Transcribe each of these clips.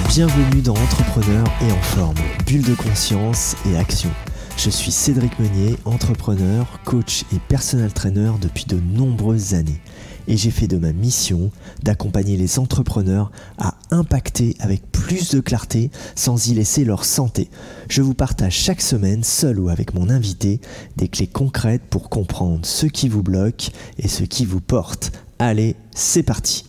Bienvenue dans Entrepreneur et en forme, bulle de conscience et action. Je suis Cédric Meunier, entrepreneur, coach et personal trainer depuis de nombreuses années. Et j'ai fait de ma mission d'accompagner les entrepreneurs à impacter avec plus de clarté sans y laisser leur santé. Je vous partage chaque semaine, seul ou avec mon invité, des clés concrètes pour comprendre ce qui vous bloque et ce qui vous porte. Allez, c'est parti!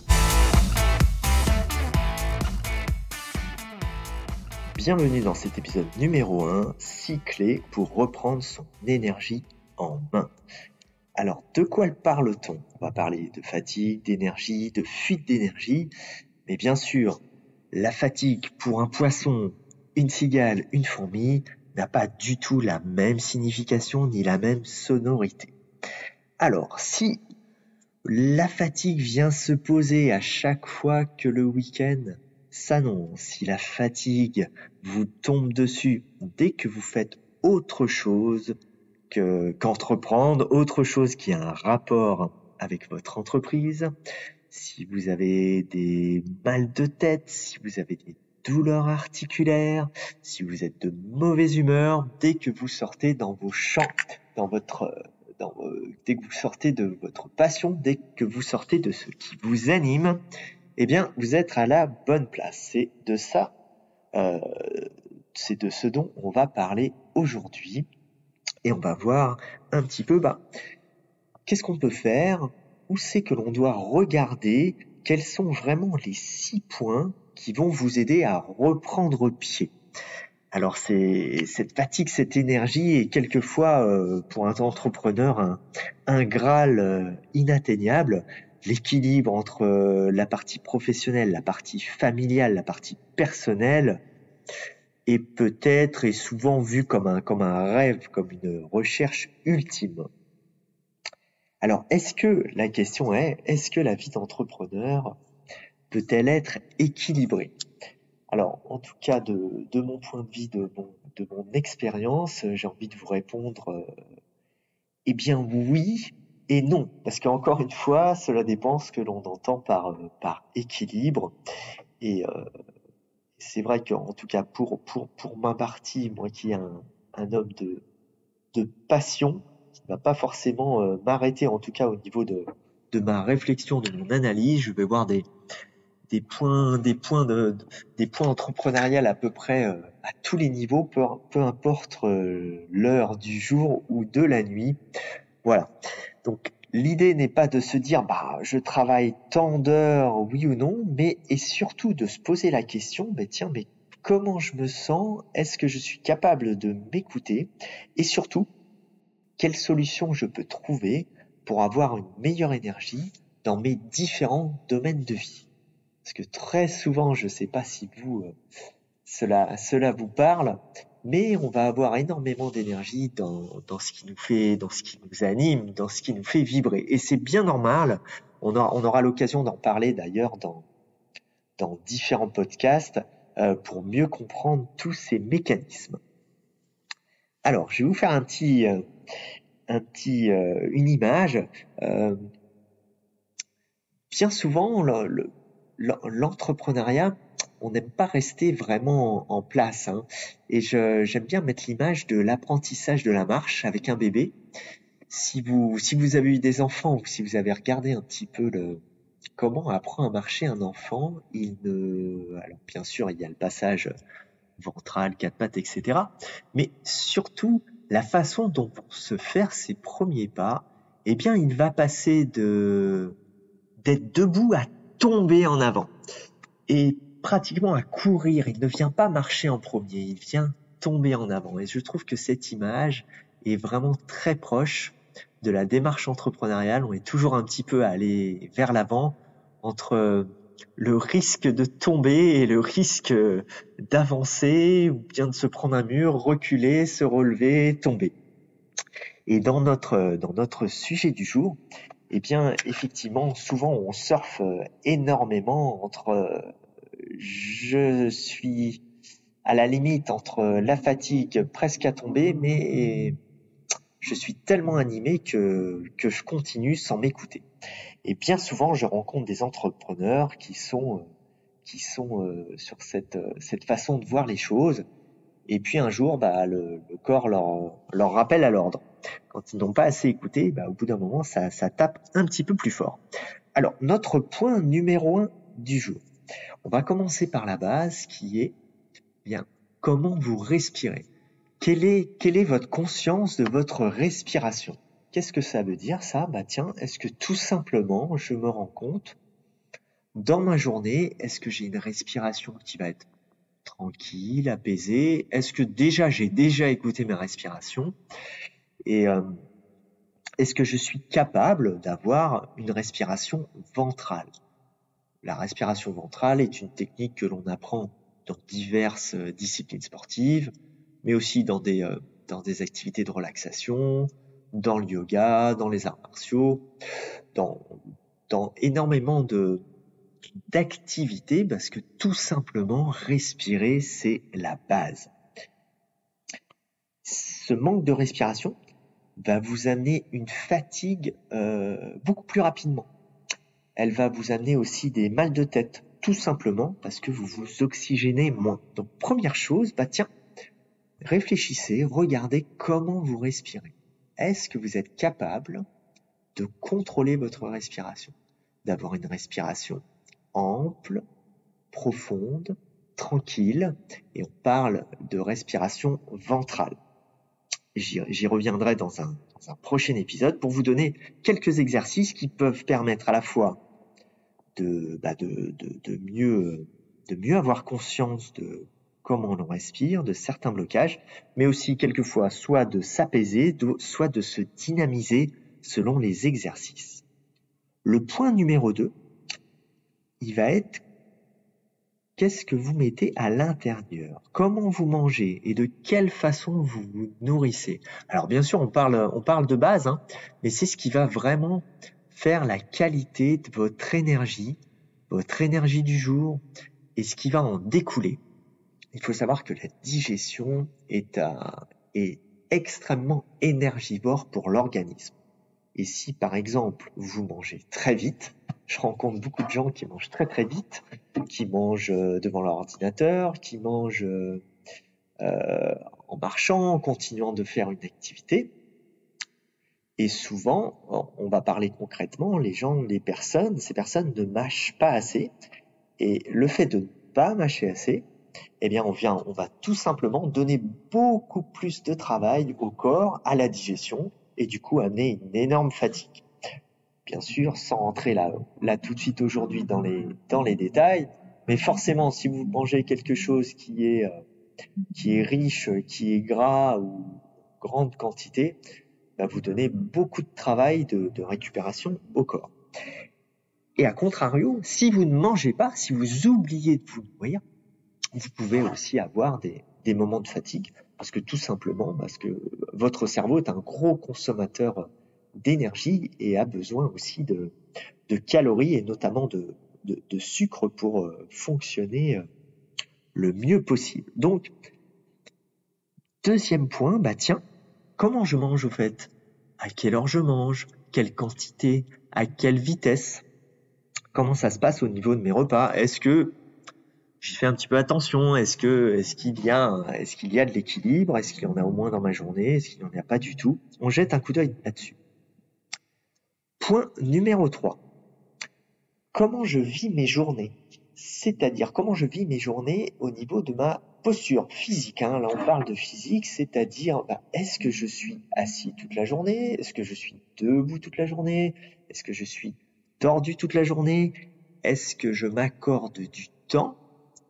Bienvenue dans cet épisode numéro 1, 6 clés pour reprendre son énergie en main. Alors, de quoi parle-t-on ? On va parler de fatigue, d'énergie, de fuite d'énergie, mais bien sûr, la fatigue pour un poisson, une cigale, une fourmi n'a pas du tout la même signification ni la même sonorité. Alors, si la fatigue vient se poser à chaque fois que le week-end s'annonce, si la fatigue vous tombe dessus dès que vous faites autre chose qu'entreprendre, autre chose qui a un rapport avec votre entreprise, si vous avez des mal de tête, si vous avez des douleurs articulaires, si vous êtes de mauvaise humeur, dès que vous sortez dans vos champs, dès que vous sortez de votre passion, dès que vous sortez de ce qui vous anime, eh bien, vous êtes à la bonne place. C'est de ce dont on va parler aujourd'hui. Et on va voir un petit peu, qu'est-ce qu'on peut faire, où c'est que l'on doit regarder, quels sont vraiment les 6 points qui vont vous aider à reprendre pied. Alors, cette fatigue, cette énergie est quelquefois, pour un entrepreneur, un Graal inatteignable. L'équilibre entre la partie professionnelle, la partie familiale, la partie personnelle est peut-être et souvent vu comme un rêve, comme une recherche ultime. Alors, la question est, est-ce que la vie d'entrepreneur peut-elle être équilibrée ? Alors, en tout cas, de mon point de vue, de mon expérience, j'ai envie de vous répondre, eh bien oui et non, parce qu'encore une fois, cela dépend ce que l'on entend par équilibre. Et c'est vrai qu'en tout cas, pour ma partie, moi qui est un homme de passion, qui ne va pas forcément m'arrêter, en tout cas au niveau de ma réflexion, de mon analyse, je vais voir des points entrepreneuriales à peu près à tous les niveaux, peu importe l'heure du jour ou de la nuit. Voilà. Donc, l'idée n'est pas de se dire, je travaille tant d'heures, oui ou non, mais et surtout de se poser la question, mais comment je me sens ? Est-ce que je suis capable de m'écouter ? Et surtout, quelles solutions je peux trouver pour avoir une meilleure énergie dans mes différents domaines de vie ? Parce que très souvent, je ne sais pas si cela vous parle, mais on va avoir énormément d'énergie dans ce qui nous anime, dans ce qui nous fait vibrer. Et c'est bien normal. On aura l'occasion d'en parler d'ailleurs dans différents podcasts pour mieux comprendre tous ces mécanismes. Alors, je vais vous faire une image. Bien souvent, l'entrepreneuriat, on n'aime pas rester vraiment en place, Et j'aime bien mettre l'image de l'apprentissage de la marche avec un bébé. Si vous avez eu des enfants ou si vous avez regardé un petit peu comment apprend à marcher un enfant, alors bien sûr, il y a le passage ventral, 4 pattes, etc. Mais surtout, la façon dont vont se faire ses premiers pas, eh bien, il va passer d'être debout à tomber en avant. Et pratiquement à courir, il ne vient pas marcher en premier, il vient tomber en avant. Et je trouve que cette image est vraiment très proche de la démarche entrepreneuriale. On est toujours un petit peu allé vers l'avant entre le risque de tomber et le risque d'avancer ou bien de se prendre un mur, reculer, se relever, tomber. Et dans notre sujet du jour, eh bien, effectivement, souvent on surfe énormément entre je suis à la limite entre la fatigue presque à tomber, mais je suis tellement animé que je continue sans m'écouter. Et bien souvent, je rencontre des entrepreneurs qui sont qui sont sur cette façon de voir les choses. Et puis un jour, le corps leur rappelle à l'ordre. Quand ils n'ont pas assez écouté, au bout d'un moment, ça tape un petit peu plus fort. Alors, notre point numéro 1 du jour. On va commencer par la base qui est, comment vous respirez. Quelle est votre conscience de votre respiration? Qu'est-ce que ça veut dire ça? Est-ce que tout simplement, je me rends compte, dans ma journée, est-ce que j'ai une respiration qui va être tranquille, apaisée? Est-ce que j'ai déjà écouté ma respiration? Et est-ce que je suis capable d'avoir une respiration ventrale? La respiration ventrale est une technique que l'on apprend dans diverses disciplines sportives, mais aussi dans des activités de relaxation, dans le yoga, dans les arts martiaux, dans énormément d'activités, parce que tout simplement, respirer, c'est la base. Ce manque de respiration va vous amener une fatigue beaucoup plus rapidement. Elle va vous amener aussi des mal de tête, tout simplement parce que vous vous oxygénez moins. Donc première chose, réfléchissez, regardez comment vous respirez. Est-ce que vous êtes capable de contrôler votre respiration, d'avoir une respiration ample, profonde, tranquille, et on parle de respiration ventrale. J'y reviendrai dans un prochain épisode pour vous donner quelques exercices qui peuvent permettre à la fois de mieux avoir conscience de comment on respire, de certains blocages, mais aussi quelquefois soit de s'apaiser, soit de se dynamiser selon les exercices. Le point numéro 2, il va être qu'est-ce que vous mettez à l'intérieur? Comment vous mangez et de quelle façon vous vous nourrissez? Alors bien sûr, on parle de base, mais c'est ce qui va vraiment faire la qualité de votre énergie du jour et ce qui va en découler. Il faut savoir que la digestion est extrêmement énergivore pour l'organisme. Et si par exemple vous mangez très vite, je rencontre beaucoup de gens qui mangent très très vite, qui mangent devant leur ordinateur, qui mangent en marchant, en continuant de faire une activité. Et souvent, on va parler concrètement, ces personnes ne mâchent pas assez. Et le fait de ne pas mâcher assez, on va tout simplement donner beaucoup plus de travail au corps, à la digestion, et du coup amener une énorme fatigue. Bien sûr, sans rentrer là tout de suite aujourd'hui dans les détails, mais forcément, si vous mangez quelque chose qui est riche, qui est gras ou grande quantité, vous donnez beaucoup de travail de récupération au corps. Et à contrario, si vous ne mangez pas, si vous oubliez de vous nourrir, vous pouvez aussi avoir des moments de fatigue, parce que votre cerveau est un gros consommateur d'énergie et a besoin aussi de calories et notamment de sucre pour fonctionner le mieux possible. Donc, deuxième point, comment je mange au fait? À quelle heure je mange? Quelle quantité? À quelle vitesse? Comment ça se passe au niveau de mes repas? Est-ce que j'y fais un petit peu attention? Est-ce qu'il y a de l'équilibre? Est-ce qu'il y en a au moins dans ma journée? Est-ce qu'il n'y en a pas du tout? On jette un coup d'œil là-dessus. Point numéro 3. Comment je vis mes journées? C'est-à-dire comment je vis mes journées au niveau de ma posture physique. Là, on parle de physique, c'est-à-dire est-ce que je suis assis toute la journée? Est-ce que je suis debout toute la journée? Est-ce que je suis tordu toute la journée? Est-ce que je m'accorde du temps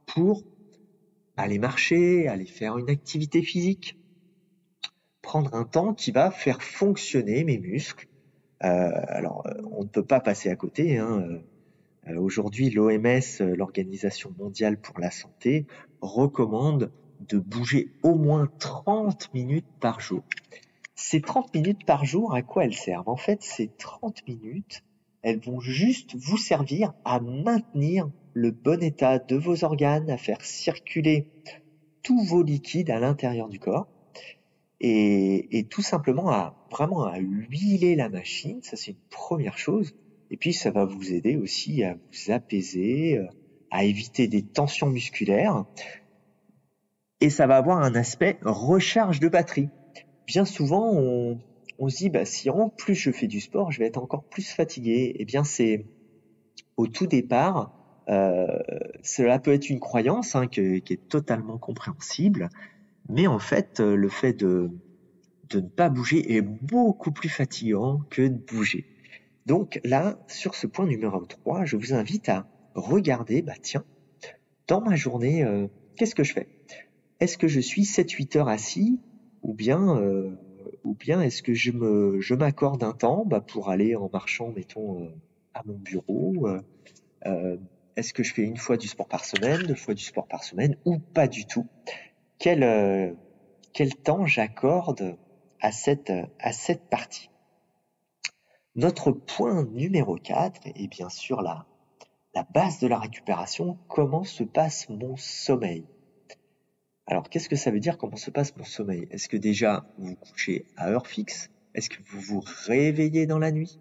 pour aller marcher, aller faire une activité physique? Prendre un temps qui va faire fonctionner mes muscles. On ne peut pas passer à côté. Aujourd'hui, l'OMS, l'Organisation mondiale pour la santé, recommande de bouger au moins 30 minutes par jour. Ces 30 minutes par jour, à quoi elles servent? En fait, ces 30 minutes, elles vont juste vous servir à maintenir le bon état de vos organes, à faire circuler tous vos liquides à l'intérieur du corps et tout simplement à huiler la machine. Ça, c'est une première chose. Et puis, ça va vous aider aussi à vous apaiser, à éviter des tensions musculaires. Et ça va avoir un aspect recharge de batterie. Bien souvent, on se dit, si en plus je fais du sport, je vais être encore plus fatigué. Eh bien, c'est au tout départ, cela peut être une croyance qui est totalement compréhensible, mais en fait, le fait de ne pas bouger est beaucoup plus fatigant que de bouger. Donc là, sur ce point numéro 3, je vous invite à regarder, tiens, dans ma journée, qu'est-ce que je fais? Est-ce que je suis 7-8 heures assis ou bien est-ce que je m'accorde un temps pour aller en marchant, mettons, à mon bureau est-ce que je fais 1 fois du sport par semaine, 2 fois du sport par semaine ou pas du tout? Quel temps j'accorde à cette partie? Notre point numéro 4 est bien sûr la base de la récupération. Comment se passe mon sommeil? Alors, qu'est-ce que ça veut dire comment se passe mon sommeil? Est-ce que déjà vous vous couchez à heure fixe? Est-ce que vous vous réveillez dans la nuit?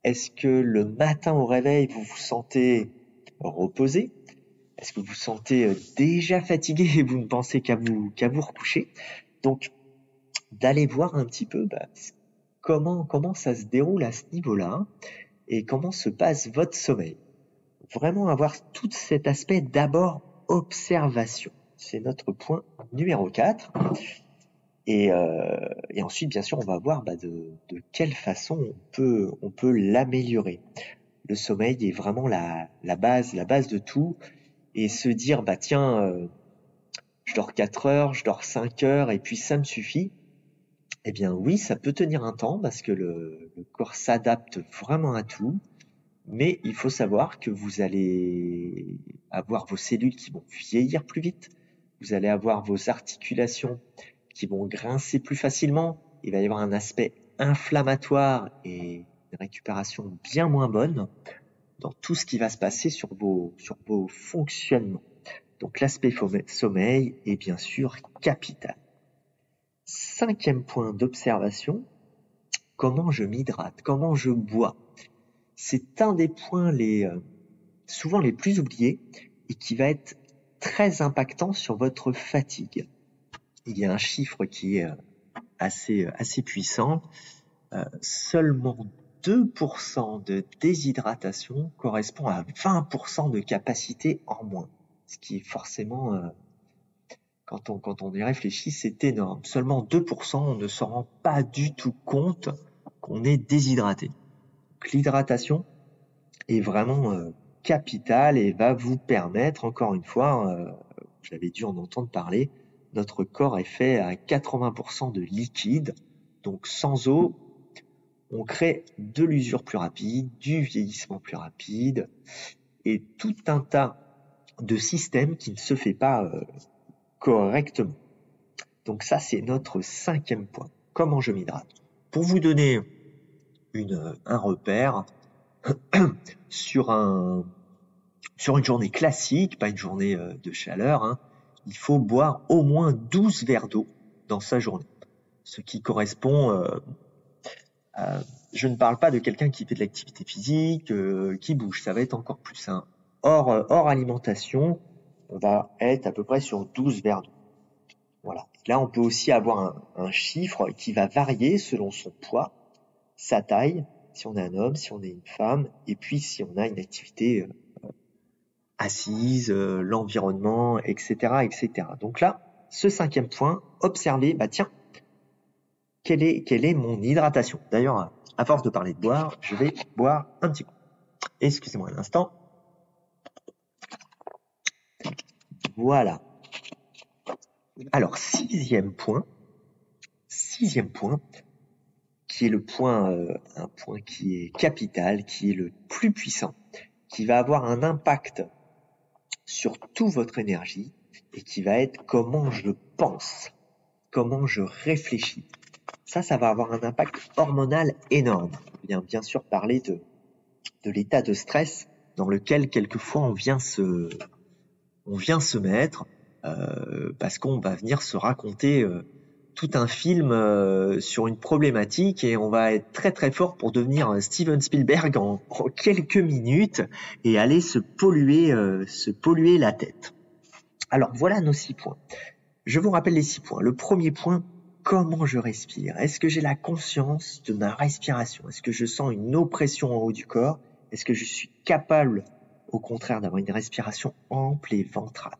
Est-ce que le matin au réveil, vous vous sentez reposé? Est-ce que vous vous sentez déjà fatigué et vous ne pensez qu'à vous recoucher? Donc, d'aller voir un petit peu comment ça se déroule à ce niveau-là et comment se passe votre sommeil. Vraiment avoir tout cet aspect d'abord observation. C'est notre point numéro 4. Et ensuite, bien sûr, on va voir de quelle façon on peut l'améliorer. Le sommeil est vraiment la base de tout. Et se dire, tiens, je dors 4 heures, je dors 5 heures, et puis ça me suffit. Eh bien oui, ça peut tenir un temps parce que le corps s'adapte vraiment à tout. Mais il faut savoir que vous allez avoir vos cellules qui vont vieillir plus vite. Vous allez avoir vos articulations qui vont grincer plus facilement. Il va y avoir un aspect inflammatoire et une récupération bien moins bonne dans tout ce qui va se passer sur vos fonctionnements. Donc l'aspect sommeil est bien sûr capital. 5e point d'observation, comment je m'hydrate, comment je bois. C'est un des points souvent les plus oubliés et qui va être très impactant sur votre fatigue. Il y a un chiffre qui est assez puissant. Seulement 2% de déshydratation correspond à 20% de capacité en moins. Ce qui est forcément, quand on y réfléchit, c'est énorme. Seulement 2%, on ne se rend pas du tout compte qu'on est déshydraté. Donc, l'hydratation est vraiment capitale et va vous permettre, encore une fois, vous avez dû en entendre parler, notre corps est fait à 80% de liquide, donc sans eau, on crée de l'usure plus rapide, du vieillissement plus rapide, et tout un tas de systèmes qui ne se fait pas correctement. Donc ça, c'est notre 5e point. Comment je m'hydrate? Pour vous donner un repère, sur une journée classique, pas une journée de chaleur, il faut boire au moins 12 verres d'eau dans sa journée. Ce qui correspond je ne parle pas de quelqu'un qui fait de l'activité physique, qui bouge, ça va être encore plus. Hors alimentation, on va être à peu près sur 12 verres d'eau. Voilà. Là, on peut aussi avoir un chiffre qui va varier selon son poids, sa taille, si on est un homme, si on est une femme, et puis si on a une activité assise, l'environnement, etc., etc. Donc là, ce 5e point, observez, tiens, quelle est mon hydratation? D'ailleurs, à force de parler de boire, je vais boire un petit coup. Excusez-moi un instant. Voilà. Alors, 6e point, qui est un point qui est capital, qui est le plus puissant, qui va avoir un impact sur toute votre énergie et qui va être comment je pense, comment je réfléchis. Ça va avoir un impact hormonal énorme. On vient bien sûr parler de l'état de stress dans lequel quelquefois on vient se mettre parce qu'on va venir se raconter tout un film sur une problématique et on va être très très fort pour devenir Steven Spielberg en quelques minutes et aller se polluer la tête. Alors voilà nos 6 points. Je vous rappelle les 6 points. Le premier point, comment je respire? Est-ce que j'ai la conscience de ma respiration? Est-ce que je sens une oppression en haut du corps? Est-ce que je suis capable, au contraire, d'avoir une respiration ample et ventrale?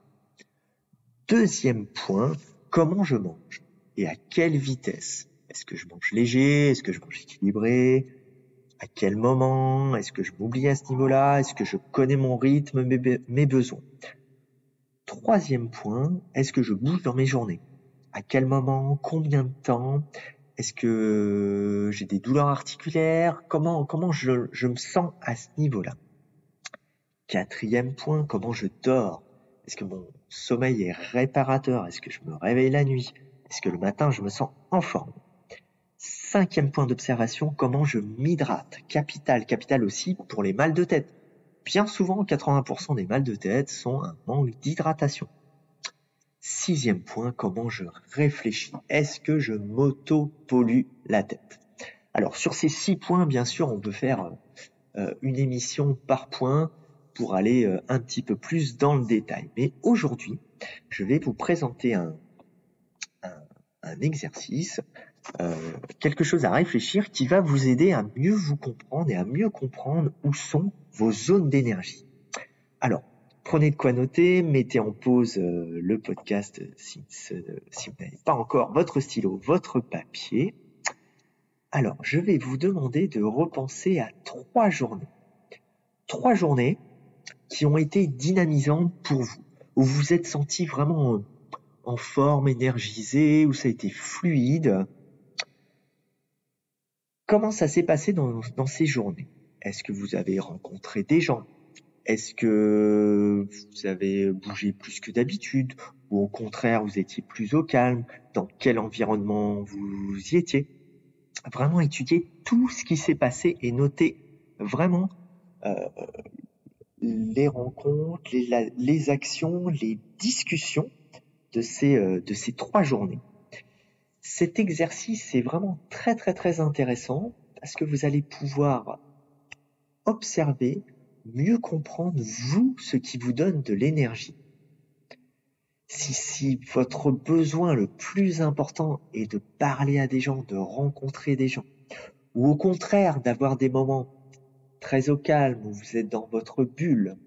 Deuxième point, comment je mange? Et à quelle vitesse? Est-ce que je mange léger? Est-ce que je mange équilibré? À quel moment? Est-ce que je m'oublie à ce niveau-là? Est-ce que je connais mon rythme, mes besoins? Troisième point, est-ce que je bouge dans mes journées? À quel moment? Combien de temps? Est-ce que j'ai des douleurs articulaires? Comment je me sens à ce niveau-là? Quatrième point, comment je dors? Est-ce que mon sommeil est réparateur? Est-ce que je me réveille la nuit? Est-ce que le matin, je me sens en forme? Cinquième point d'observation, comment je m'hydrate? Capital aussi pour les mal de tête. Bien souvent, 80% des mal de tête sont un manque d'hydratation. Sixième point, comment je réfléchis? Est-ce que je m'auto-pollue la tête? Alors, sur ces 6 points, bien sûr, on peut faire une émission par point pour aller un petit peu plus dans le détail. Mais aujourd'hui, je vais vous présenter un exercice, quelque chose à réfléchir qui va vous aider à mieux vous comprendre et à mieux comprendre où sont vos zones d'énergie. Alors, prenez de quoi noter, mettez en pause le podcast si vous n'avez pas encore votre stylo, votre papier. Alors, je vais vous demander de repenser à 3 journées. 3 journées qui ont été dynamisantes pour vous, où vous vous êtes senti vraiment en forme, énergisé, où ça a été fluide. Comment ça s'est passé dans ces journées? Est-ce que vous avez rencontré des gens? Est-ce que vous avez bougé plus que d'habitude? Ou au contraire, vous étiez plus au calme? Dans quel environnement vous y étiez? Vraiment étudier tout ce qui s'est passé et noter vraiment les rencontres, les actions, les discussions de ces 3 journées. Cet exercice est vraiment très très très intéressant parce que vous allez pouvoir observer, mieux comprendre vous ce qui vous donne de l'énergie. Si votre besoin le plus important est de parler à des gens, de rencontrer des gens, ou au contraire d'avoir des moments très au calme où vous êtes dans votre bulle,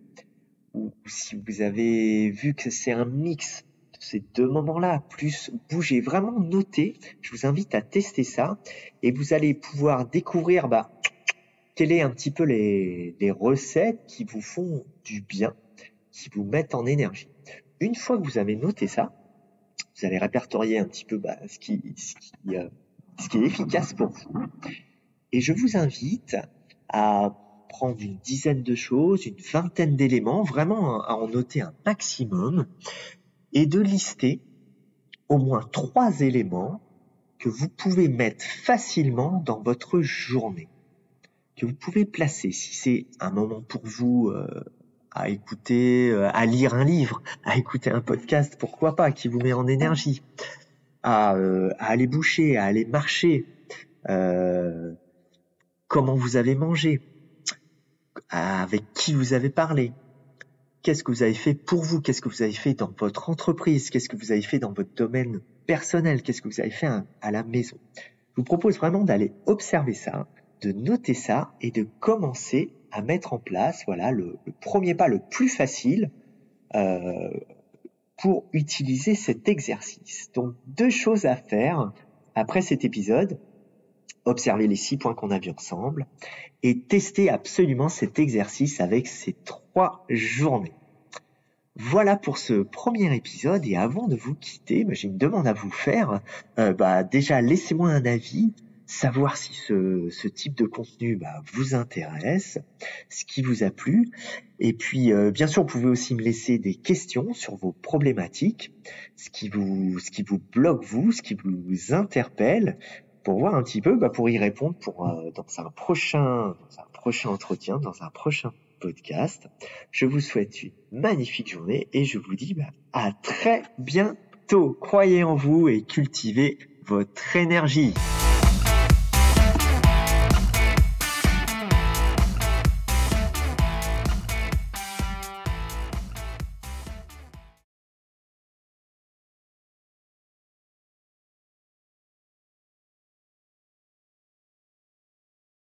ou si vous avez vu que c'est un mix de ces 2 moments-là, plus bouger, vraiment noter, je vous invite à tester ça et vous allez pouvoir découvrir quelles sont un petit peu les recettes qui vous font du bien, qui vous mettent en énergie. Une fois que vous avez noté ça, vous allez répertorier un petit peu ce qui est efficace pour vous. Et je vous invite à prendre une dizaine de choses, une vingtaine d'éléments, vraiment à en noter un maximum, et de lister au moins 3 éléments que vous pouvez mettre facilement dans votre journée, que vous pouvez placer. Si c'est un moment pour vous à écouter, à lire un livre, à écouter un podcast, pourquoi pas, qui vous met en énergie, à aller boucher, à aller marcher, comment vous avez mangé, avec qui vous avez parlé, qu'est-ce que vous avez fait pour vous, qu'est-ce que vous avez fait dans votre entreprise, qu'est-ce que vous avez fait dans votre domaine personnel, qu'est-ce que vous avez fait à la maison. Je vous propose vraiment d'aller observer ça, de noter ça et de commencer à mettre en place le premier pas le plus facile pour utiliser cet exercice. Donc 2 choses à faire après cet épisode. Observer les 6 points qu'on a vus ensemble et tester absolument cet exercice avec ces 3 journées. Voilà pour ce premier épisode et avant de vous quitter, j'ai une demande à vous faire. Déjà, laissez-moi un avis, savoir si ce type de contenu vous intéresse, ce qui vous a plu. Et puis, bien sûr, vous pouvez aussi me laisser des questions sur vos problématiques, ce qui vous bloque ce qui vous interpelle, pour voir un petit peu, pour y répondre dans un prochain entretien, dans un prochain podcast. Je vous souhaite une magnifique journée et je vous dis à très bientôt. Croyez en vous et cultivez votre énergie.